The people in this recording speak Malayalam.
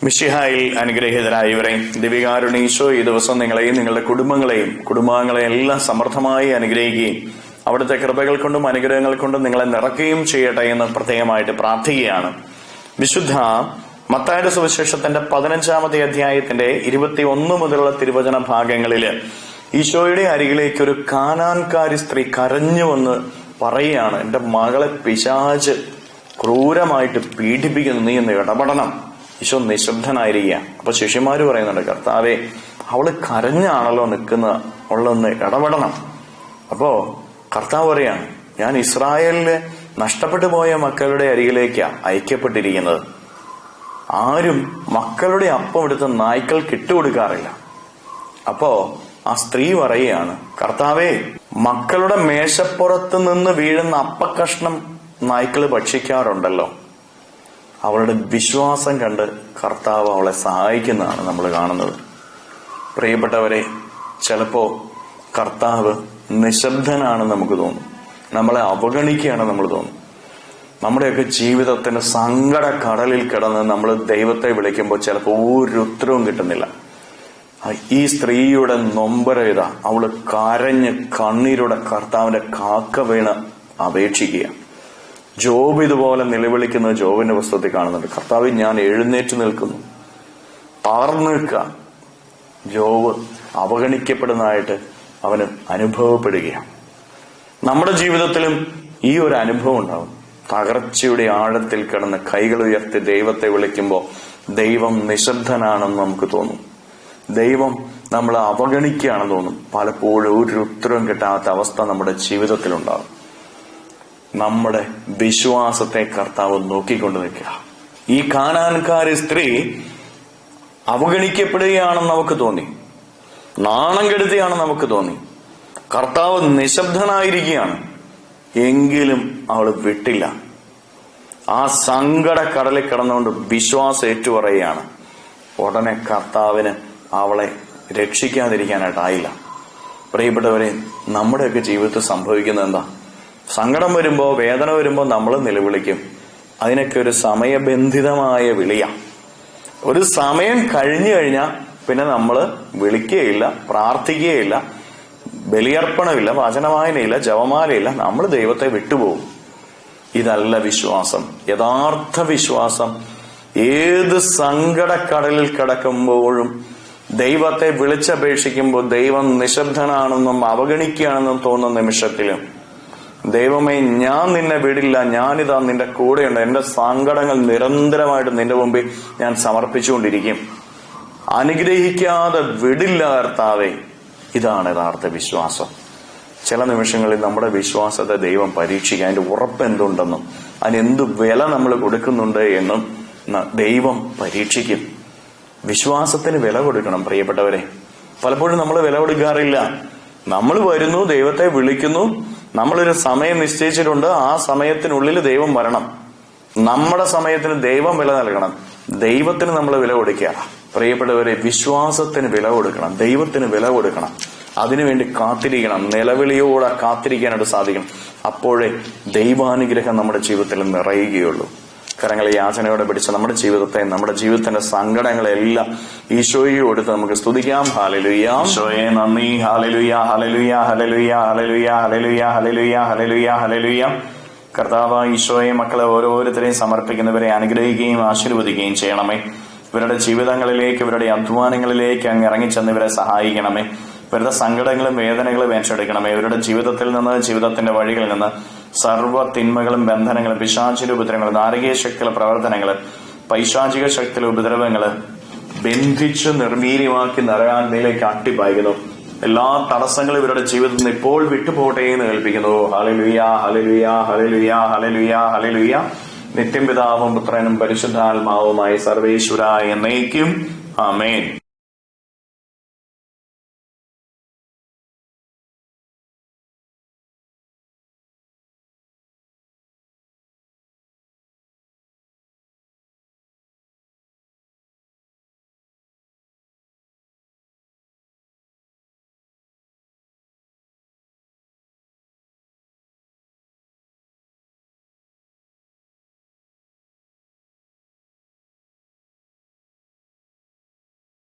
മിശിഹായിൽ അനുഗ്രഹീതരായവരെ, ദിവികാരുണീശോ ഈ ദിവസം നിങ്ങളെയും നിങ്ങളുടെ കുടുംബാംഗങ്ങളെയും എല്ലാം സമൃദ്ധമായി അനുഗ്രഹിക്കുകയും അവിടുത്തെ കൃപകൾ കൊണ്ടും അനുഗ്രഹങ്ങൾ കൊണ്ടും നിങ്ങളെ നിറയ്ക്കുകയും ചെയ്യട്ടെ എന്ന് പ്രത്യേകമായിട്ട് പ്രാർത്ഥിക്കുകയാണ്. വിശുദ്ധ മത്തായിയുടെ സുവിശേഷത്തിന്റെ 15-ാമത്തെ അധ്യായത്തിന്റെ 21 മുതലുള്ള തിരുവചന ഭാഗങ്ങളില് ഈശോയുടെ അരികിലേക്ക് ഒരു കാനാൻകാരി സ്ത്രീ കരഞ്ഞു വന്ന് പറയുകയാണ്, എന്റെ മകളെ പിശാച് ക്രൂരമായിട്ട് പീഡിപ്പിക്കുന്നു, നീ എന്ന് ഇടപെടണം. ഈശോ നിശബ്ദനായിരിക്കുക. അപ്പൊ ശിഷ്യന്മാര് പറയുന്നുണ്ട്, കർത്താവേ, അവള് കരഞ്ഞാണല്ലോ നിൽക്കുന്നത്, അവളൊന്ന് ഇടപെടണം. അപ്പോ കർത്താവ് പറയാണ്, ഞാൻ ഇസ്രായേലില് നഷ്ടപ്പെട്ടു പോയ മക്കളുടെ അരികിലേക്കാ അയക്കപ്പെട്ടിരിക്കുന്നത്. ആരും മക്കളുടെ അപ്പം എടുത്ത് നായ്ക്കൾക്ക് ഇട്ടുകൊടുക്കാറില്ല. അപ്പോ ആ സ്ത്രീ പറയുകയാണ്, കർത്താവേ, മക്കളുടെ മേശപ്പുറത്ത് നിന്ന് വീഴുന്ന അപ്പക്കഷ്ണം നായ്ക്കള് ഭക്ഷിക്കാറുണ്ടല്ലോ. അവളുടെ വിശ്വാസം കണ്ട് കർത്താവ് അവളെ സഹായിക്കുന്നതാണ് നമ്മൾ കാണുന്നത്. പ്രിയപ്പെട്ടവരെ, ചിലപ്പോ കർത്താവ് നിശബ്ദനാണെന്ന് നമുക്ക് തോന്നും, നമ്മളെ അവഗണിക്കുകയാണെന്ന് നമ്മൾ തോന്നും. നമ്മുടെയൊക്കെ ജീവിതത്തിന് സങ്കട കടലിൽ കിടന്ന് നമ്മൾ ദൈവത്തെ വിളിക്കുമ്പോൾ ചിലപ്പോൾ ഒരു ഉത്തരവും കിട്ടുന്നില്ല. ഈ സ്ത്രീയുടെ നൊമ്പരം ഇതാ, അവള് കരഞ്ഞ് കണ്ണീരോടെ കർത്താവിന്റെ കാക്ക വീണ് അപേക്ഷിക്കുക. ജോബ് ഇതുപോലെ നിലവിളിക്കുന്നത് ജോബിന്റെ പുസ്തകത്തിൽ കാണുന്നുണ്ട്. കർത്താവ്, ഞാൻ എഴുന്നേറ്റ് നിൽക്കുന്നു, തളർന്നു നിൽക്കുക. ജോബ് അവഗണിക്കപ്പെടുന്നതായിട്ട് അവന് അനുഭവപ്പെടുകയാണ്. നമ്മുടെ ജീവിതത്തിലും ഈ ഒരു അനുഭവം ഉണ്ടാവും. തകർച്ചയുടെ ആഴത്തിൽ കിടന്ന് കൈകൾ ഉയർത്തി ദൈവത്തെ വിളിക്കുമ്പോൾ ദൈവം നിശബ്ദനാണെന്ന് നമുക്ക് തോന്നും. ദൈവം നമ്മളെ അവഗണിക്കുകയാണെന്ന് തോന്നും. പലപ്പോഴും ഒരു ഉത്തരവും കിട്ടാത്ത അവസ്ഥ നമ്മുടെ ജീവിതത്തിലുണ്ടാകും. നമ്മുടെ വിശ്വാസത്തെ കർത്താവ് നോക്കിക്കൊണ്ട് നിൽക്കുക. ഈ കാനാൻകാരി സ്ത്രീ അവഗണിക്കപ്പെടുകയാണെന്ന് നമുക്ക് തോന്നി, നാണം കെടുത്തിയാണെന്ന് നമുക്ക് തോന്നി. കർത്താവ് നിശബ്ദനായിരിക്കുകയാണ്. എങ്കിലും അവൾ വിട്ടില്ല. ആ സങ്കട കടലിൽ കിടന്നുകൊണ്ട് വിശ്വാസം ഏറ്റുപറയുകയാണ്. ഉടനെ കർത്താവിന് അവളെ രക്ഷിക്കാതിരിക്കാനായിട്ടായില്ല. പ്രിയപ്പെട്ടവരെ, നമ്മുടെയൊക്കെ ജീവിതത്തിൽ സംഭവിക്കുന്നത് എന്താ? സങ്കടം വരുമ്പോ, വേദന വരുമ്പോ നമ്മൾ നിലവിളിക്കും. അതിനൊക്കെ ഒരു സമയബന്ധിതമായ വിളിയാ. ഒരു സമയം കഴിഞ്ഞു കഴിഞ്ഞാൽ പിന്നെ നമ്മൾ വിളിക്കുകയില്ല, പ്രാർത്ഥിക്കുകയില്ല, ബലിയർപ്പണമില്ല, വചനവായനയില്ല, ജപമാലയില്ല. നമ്മൾ ദൈവത്തെ വിട്ടുപോകും. ഇതല്ല വിശ്വാസം. യഥാർത്ഥ വിശ്വാസം ഏത് സങ്കടക്കടലിൽ കിടക്കുമ്പോഴും ദൈവത്തെ വിളിച്ചപേക്ഷിക്കുമ്പോൾ ദൈവം നിശബ്ദനാണെന്നും അവഗണിക്കുകയാണെന്നും തോന്നുന്ന നിമിഷത്തിലും, ദൈവമേ, ഞാൻ നിന്നെ വിടില്ല, ഞാനിതാ നിന്റെ കൂടെയുണ്ട്, എന്റെ സങ്കടങ്ങൾ നിരന്തരമായിട്ട് നിന്റെ മുമ്പിൽ ഞാൻ സമർപ്പിച്ചുകൊണ്ടിരിക്കും, അനുഗ്രഹിക്കാതെ വിടില്ല കർത്താവേ. ഇതാണ് യഥാർത്ഥ വിശ്വാസം. ചില നിമിഷങ്ങളിൽ നമ്മുടെ വിശ്വാസത്തെ ദൈവം പരീക്ഷിക്കുക. അതിന്റെ ഉറപ്പ് എന്തുണ്ടെന്നും അതിനെന്ത് വില നമ്മൾ കൊടുക്കുന്നുണ്ട് എന്നും ദൈവം പരീക്ഷിക്കും. വിശ്വാസത്തിന് വില കൊടുക്കണം പ്രിയപ്പെട്ടവരെ. പലപ്പോഴും നമ്മൾ വില കൊടുക്കാറില്ല. നമ്മൾ വരുന്നു, ദൈവത്തെ വിളിക്കുന്നു, നമ്മളൊരു സമയം നിശ്ചയിച്ചിട്ടുണ്ട്, ആ സമയത്തിനുള്ളിൽ ദൈവം വരണം. നമ്മുടെ സമയത്തിന് ദൈവം വില നൽകണം. ദൈവത്തിന് നമ്മൾ വില കൊടുക്കുക. പ്രിയപ്പെട്ടവരെ, വിശ്വാസത്തിന് വില കൊടുക്കണം, ദൈവത്തിന് വില കൊടുക്കണം. അതിനുവേണ്ടി കാത്തിരിക്കണം, നിലവിളിയോടെ കാത്തിരിക്കാനായിട്ട് സാധിക്കണം. അപ്പോഴേ ദൈവാനുഗ്രഹം നമ്മുടെ ജീവിതത്തിൽ നിറയുകയുള്ളൂ. കരങ്ങളെ യാചനയോടെ പിടിച്ച നമ്മുടെ ജീവിതത്തെ, നമ്മുടെ ജീവിതത്തിന്റെ സങ്കടങ്ങളെല്ലാം ഈശോയെ കൊടുത്ത് നമുക്ക് സ്തുതിക്കാം. ഹല്ലേലൂയ, ഈശോയെ നന്ദി. ഹല്ലേലൂയ, ഹല്ലേലൂയ, ഹല്ലേലൂയ, ഹല്ലേലൂയ, ഹല്ലേലൂയ, ഹല്ലേലൂയ, ഹല്ലേലൂയ, ഹല്ലേലൂയ. കർത്താവ്, ഈശോയെ മക്കളെ ഓരോരുത്തരെയും സമർപ്പിക്കുന്നവരെ അനുഗ്രഹിക്കുകയും ആശീർവദിക്കുകയും ചെയ്യണമേ. ഇവരുടെ ജീവിതങ്ങളിലേക്ക്, ഇവരുടെ അധ്വാനങ്ങളിലേക്ക് അങ്ങ് ഇറങ്ങിച്ചെന്ന് ഇവരെ സഹായിക്കണമേ. ഇവരുടെ സങ്കടങ്ങളും വേദനകളും ഏറ്റെടുക്കണമേ. ഇവരുടെ ജീവിതത്തിൽ നിന്ന്, ജീവിതത്തിന്റെ വഴികളിൽ നിന്ന് സർവ്വ തിന്മകളും ബന്ധനങ്ങളും പിശാചിന്റെ ഉപദ്രവങ്ങളും നാരകീയ ശക്തിയുടെ പ്രവർത്തനങ്ങള്, പൈശാചിക ശക്തിയിലെ ഉപദ്രവങ്ങള് ബന്ധിച്ച് നിർവീര്യമാക്കി നരകാഗ്നിയിലേക്ക് അട്ടിപ്പായിക്കുന്നു. എല്ലാ തടസ്സങ്ങളും ഇവരുടെ ജീവിതത്തിൽ നിന്ന് ഇപ്പോൾ വിട്ടുപോകട്ടെ എന്ന് കേൾപ്പിക്കുന്നു. ഹല്ലേലൂയ, ഹല്ലേലൂയ, ഹല്ലേലൂയ, ഹല്ലേലൂയ, ഹല്ലേലൂയ. നിത്യം പിതാവും പുത്രനും പരിശുദ്ധാത്മാവുമായി സർവേശ്വരായ എന്നേക്കും ആമേൻ.